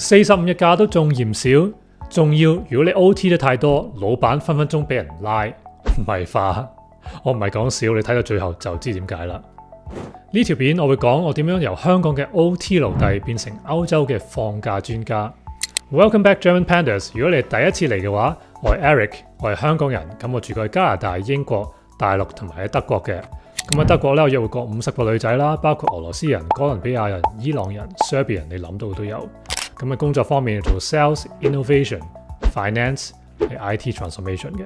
45日假都仲嫌少，仲要如果你 OT 得太多，老闆分分鐘俾人拉，唔係化。我唔係講笑，你睇到最後就知點解啦。呢條片我會講我點樣由香港嘅 OT 奴隸變成歐洲嘅放假專家。Welcome back German Pandas！ 如果你係第一次嚟嘅話，我係 Eric， 我係香港人，咁我住過喺加拿大、英國、大陸同埋喺德國嘅。咁喺德國咧，我約會過50個女仔啦，包括俄羅斯人、哥倫比亞人、伊朗人、Serbian 人，你諗到都有。咁喺工作方面做 sales、innovation、finance 係 IT transformation 嘅。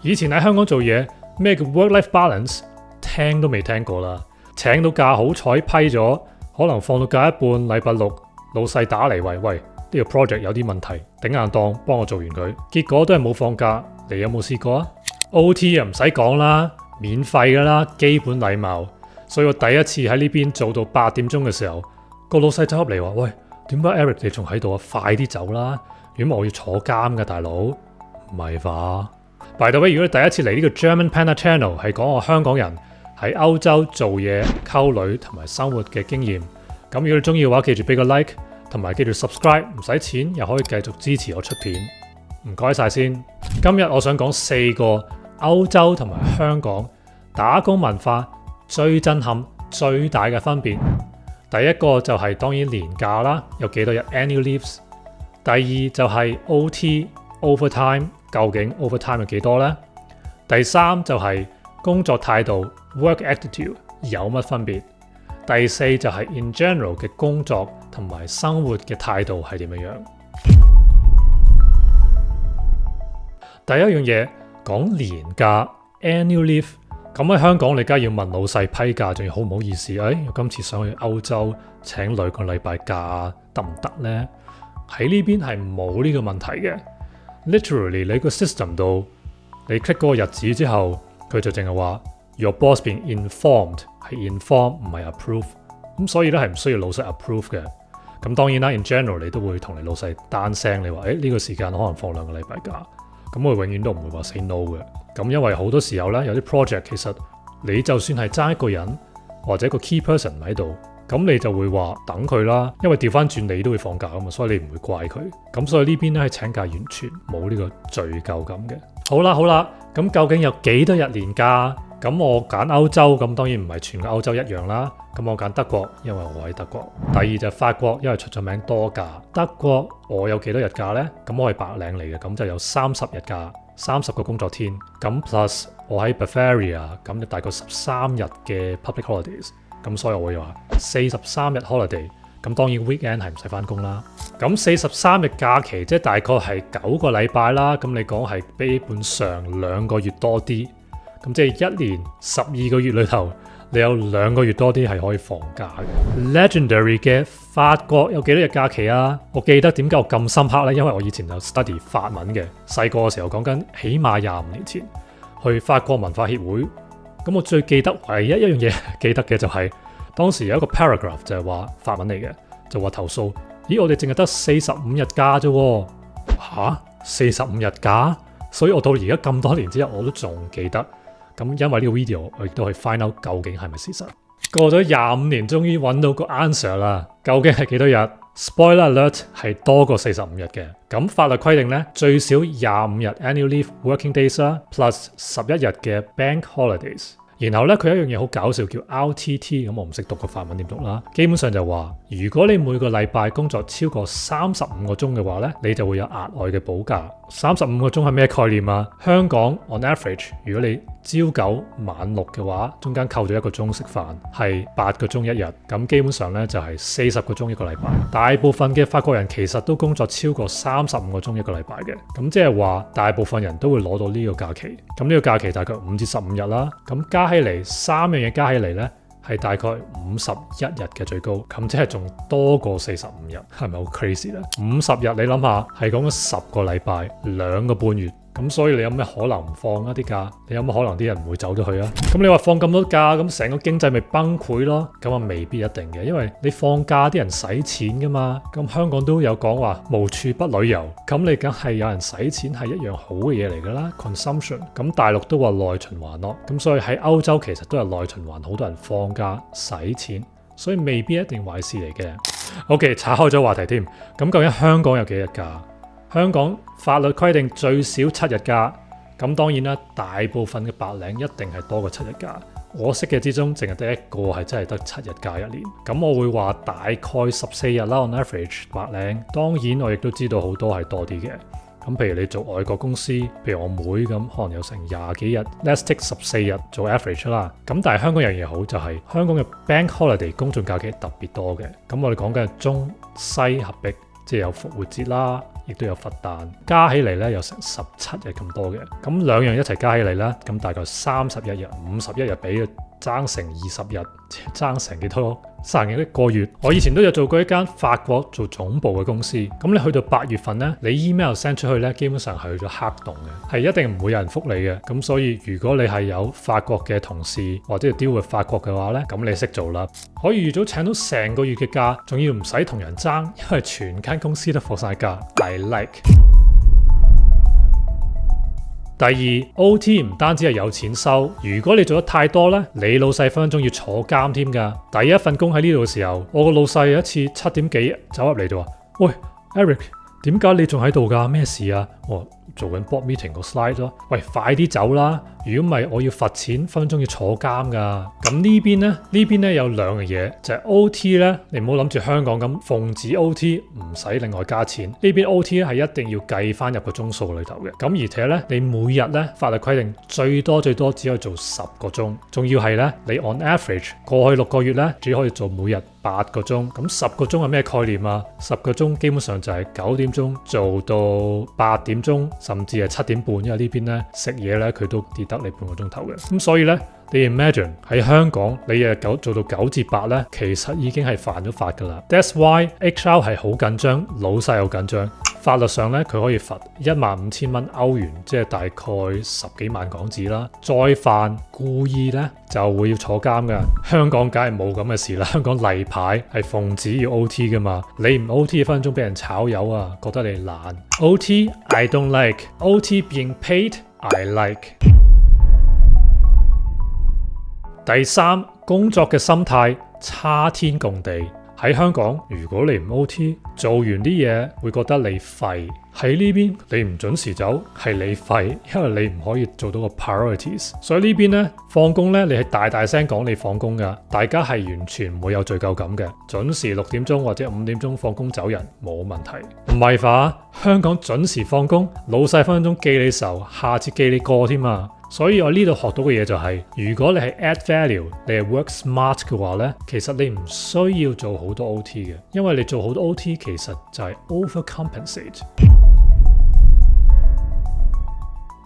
以前喺香港做嘢，咩叫 work-life balance？ 聽都未聽過啦。請到假好彩批咗，可能放到假一半，禮拜六老細打嚟喂，呢個 project 有啲問題，頂硬檔幫我做完佢，結果都係冇放假。你有冇試過啊 ？OT 又唔使講啦，免費噶啦，基本禮貌。所以我第一次喺呢邊做到8點鐘嘅時候，個老細走入嚟話：喂，點解 Eric 你仲喺度啊？快啲走啦！如果唔係我要坐監噶，大佬。唔係吧 ？By the way， 如果你第一次嚟呢個 German Panda Channel， 係講我香港人喺歐洲做嘢、溝女同埋生活嘅經驗。咁如果你中意嘅話，記住俾個 like， 同埋記住 subscribe， 唔使錢又可以繼續支持我出片。唔該晒先。今日我想講4個歐洲同埋香港打工文化最震撼、最大嘅分別。第一個就係當然年假啦，有幾多日 annual leaves。第二就係 OT overtime， 究竟 overtime 有幾多呢？第三就係工作態度 work attitude 有乜分別？第四就係 in general 嘅工作同埋生活嘅態度係點樣？第一樣嘢講年假 annual leave， 咁喺香港你梗係要問老細批假，仲要好唔好意思？我今次想去歐洲請2個禮拜假得唔得呢？喺呢邊係冇呢個問題嘅。Literally 你個 system 度你 click 嗰個日子之後，佢就淨係話 your boss being informed， 係 inform 唔係 approve， 咁所以咧係唔需要老細 approve 嘅。咁當然啦 in general 你都會同你老細單聲，你話呢個時間可能放2個禮拜假，咁我永遠都唔會話 say no 嘅。咁因為好多時候咧有啲 project 其實你就算係爭一個人或者個 key person 唔喺度，咁你就會話等佢啦，因為調翻轉你都會放假噶嘛，所以你唔會怪佢。咁所以呢邊咧係請假完全冇呢個罪疚感嘅。好啦，咁究竟有幾多日年假？咁我揀歐洲，咁當然唔係全個歐洲一樣啦。咁我揀德國，因為我喺德國。第二就係法國，因為出咗名多假。德國我有幾多日假呢？咁我係白領嚟嘅，咁就有30日假，30個工作天。咁 plus 我喺 Bavaria， 咁就大概13日嘅 public holidays。咁所以我會話43日 holiday。咁當然 weekend 係唔使翻工啦。咁43日假期即係大概係9個禮拜啦。咁你講係基本上2個月多啲。咁即係1年12個月裏頭，你有2個月多啲係可以放假嘅。Legendary 嘅法國有幾多日假期啊？我記得點解我咁深刻呢？因為我以前有 study 法文嘅，細個嘅時候講緊起碼25年前去法國文化協會。咁我最記得唯一一樣嘢記得嘅就係當時有一個 paragraph 就係話法文嚟嘅，就話投訴，咦我哋淨係得45日假啫。吓，45日假？所以我到而家咁多年之後我都仲記得。咁因為呢個 video 我亦都去 find out 究竟係咪事實。過咗25年終於揾到個 answer 啦，究竟係幾多日？ Spoiler alert 係多過45日嘅。咁法律規定呢，最少25日 annual leave working days 啦 plus 11日嘅 bank holidays。然後咧，佢有一樣嘢好搞笑，叫 RTT， 咁我唔識讀個法文點讀啦。基本上就話，如果你每個禮拜工作超過35個鐘嘅話咧，你就會有額外嘅補假。35個鐘係咩概念啊？香港 on average， 如果你朝9晚6嘅話，中間扣咗1個鐘食飯，係8個鐘一日。咁基本上咧就係40個鐘一個禮拜。大部分嘅法國人其實都工作超過35個鐘一個禮拜嘅。咁即係話，大部分人都會攞到呢個假期。咁呢個假期大概5至15日啦。咁加起嚟3樣嘢加起嚟咧，係大概51日嘅最高，咁即係仲多過45日，係咪好 crazy 咧？50日你諗下，係講咗10個禮拜，2個半月。咁所以你有咩可能唔放一啲假？你有乜可能啲人唔會走咗去啊？咁你話放咁多假，咁成個經濟咪崩潰咯？咁啊未必一定嘅，因為你放假啲人使錢噶嘛。咁香港都有講話無處不旅遊，咁你梗係有人使錢係一樣好嘅嘢嚟噶啦 ，consumption。咁大陸都話內循環咯，咁所以喺歐洲其實都係內循環，好多人放假使錢，所以未必一定壞事嚟嘅。OK， 岔開咗話題添。咁究竟香港有幾日假？香港法律規定最少7日假。咁當然啦，大部分嘅白領一定係多過7日假。我識嘅之中，淨係得一個係真係得7日假一年。咁我會話大概14日啦 on average 白領。當然我亦都知道好多係多啲嘅。咁譬如你做外國公司，譬如我妹咁，可能有成20幾日 ，let's take 14日做 average 啦。咁但係香港有樣嘢好就係、香港嘅 bank holiday 公眾假期特別多嘅。咁我哋講緊係中西合璧，即係有復活節啦，亦都有佛誕，加起嚟咧有成17日咁多嘅。咁兩樣一齊加起嚟咧，咁大概31日、51日比爭成20日，爭成幾多？爭成一個月。我以前都有做過一間法國做總部嘅公司。咁你去到8月份咧，你 email send 出去咧，基本上係去咗黑洞嘅，係一定唔會有人覆你嘅。咁所以如果你係有法國嘅同事或者要 deal with法國嘅話咧，咁你識做啦，可以預早請到成個月嘅假，仲要唔使同人爭，因為全間公司都放晒假。I like。第二 OT 唔單止係有錢收，如果你做得太多咧，你老細分分鐘要坐監添㗎。第一份工喺呢度嘅時候，我個老細有一次7點幾走入嚟就話：喂 Eric， 點解你仲喺度㗎？咩事啊？我做緊 board meeting 個 slide 咯。喂，快啲走啦！如果唔係，我要罰錢，分分鐘要坐監㗎。咁呢邊咧有兩樣嘢，就係 OT 咧，你唔好諗住香港咁奉旨 OT 唔使另外加錢。呢邊 OT 係一定要計翻入個鐘數裏頭嘅。咁而且咧，你每日咧法律規定最多只可以做10個鐘，仲要係咧你 on average 過去6個月咧只可以做每日8個鐘。咁10個鐘係咩概念啊？10個鐘基本上就係9點鐘做到8點鐘，甚至係7點半，因為呢邊咧食嘢咧佢都跌得你半個鐘頭嘅。咁所以咧，你 imagine 喺香港你日做到9至8咧，其實已經係犯咗法㗎啦。That's why HR 係好緊張，老細好緊張。法律上咧，佢可以罰15000蚊歐元，即係大概10幾萬港紙啦。再犯故意咧，就會要坐監㗎。香港梗係冇咁嘅事啦。香港例牌係奉旨要 OT 㗎嘛。你唔 OT 分分鐘俾人炒魷啊，覺得你懶。OT I don't like. OT being paid I like. 第三，工作嘅心態差天共地。喺香港，如果你唔 OT， 做完啲嘢會覺得你廢。喺呢邊你唔準時走，係你廢，因為你唔可以做到個 priorities。所以呢邊咧放工咧，你係大聲講你放工㗎，大家係完全唔會有罪疚感嘅。準時6點鐘或者5點鐘放工走人冇問題。唔係話香港準時放工，老細分分鐘記你仇，下次記你過添啊！所以我呢度學到嘅嘢就係，如果你係 add value， 你係 work smart 嘅話咧，其實你唔需要做好多 OT 嘅，因為你做好多 OT 其實就係 overcompensate。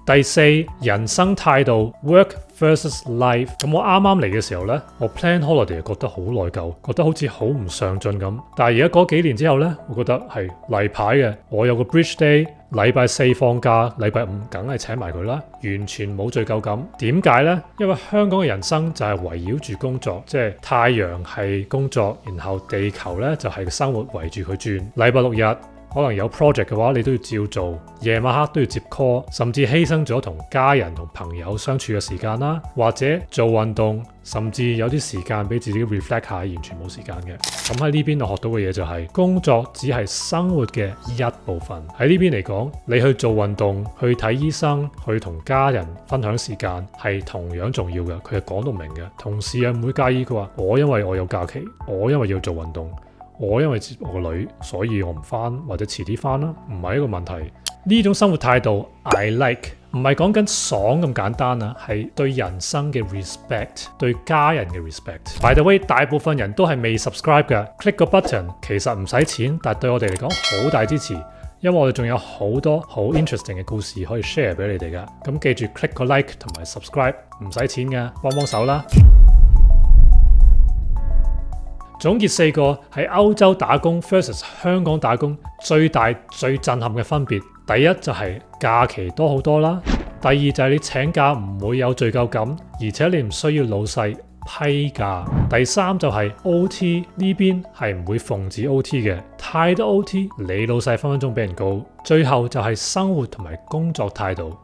第四，人生態度 work versus life。咁我啱啱嚟嘅時候咧，我 plan holiday 覺得好內疚，覺得好似好唔上進咁。但係而家嗰幾年之後咧，我覺得係例牌嘅。我有個 bridge day，禮拜4放假，禮拜5梗係請埋佢啦，完全冇罪疚感。點解咧？因為香港嘅人生就係圍繞住工作，即係太陽係工作，然後地球咧就係生活圍住佢轉。禮拜6日可能有 project 嘅話，你都要照做，夜晚黑都要接 call， 甚至犧牲咗同家人同朋友相處嘅時間啦，或者做運動，甚至有啲時間俾自己 reflect 下，完全冇時間嘅。咁喺呢邊我學到嘅嘢就係，工作只係生活嘅一部分。喺呢邊嚟講，你去做運動、去睇醫生、去同家人分享時間係同樣重要嘅。佢係講到明嘅，同事又唔會介意。佢話我因為我有假期，我因為要做運動。我因為接我個女，所以我唔返或者遲啲返啦，唔係一個問題。呢種生活態度 I like， 唔係講緊爽咁簡單啊，係對人生嘅 respect， 對家人嘅 respect。By the way， 大部分人都係未 subscribe 嘅 ，click 個 button 其實唔使錢，但係對我哋嚟講好大支持，因為我哋仲有好多好 interesting 嘅故事可以 share 俾你哋㗎。咁記住 click 個 like 同埋 subscribe， 唔使錢㗎，幫手啦。總結4個喺歐洲打工 versus 香港打工最大最震撼嘅分別。第一就係假期多好多啦。第二就係你請假唔會有罪疚感，而且你唔需要老細批假。第三就係 OT 呢邊係唔會奉旨 OT 嘅，太多 OT 你老細分分鐘俾人告。最後就係生活同埋工作態度。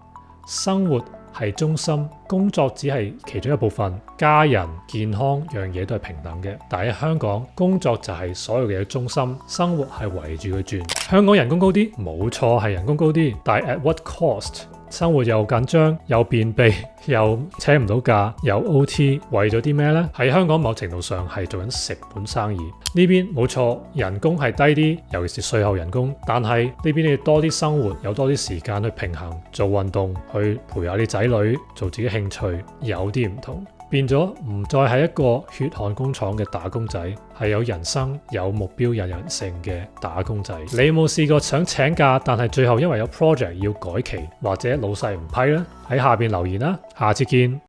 生活係中心，工作只係其中一部分，家人、健康樣嘢都係平等嘅。但喺香港，工作就係所有嘅中心，生活係圍住佢轉。香港人工高啲，冇錯係人工高啲，但係 at what cost？生活又緊張，又便秘，又請唔到假，又 OT， 為咗啲咩呢？喺香港某程度上係做緊成本生意。呢邊冇錯，人工係低啲，尤其是稅後人工。但係呢邊你要多啲生活，有多啲時間去平衡，做運動，去陪下啲仔女，做自己興趣，有啲唔同。變咗唔再係一個血汗工廠嘅打工仔，係有人生、有目標、有人性嘅打工仔。你有冇試過想請假，但係最後因為有 project 要改期，或者老細唔批呢？喺下邊留言啦，下次見。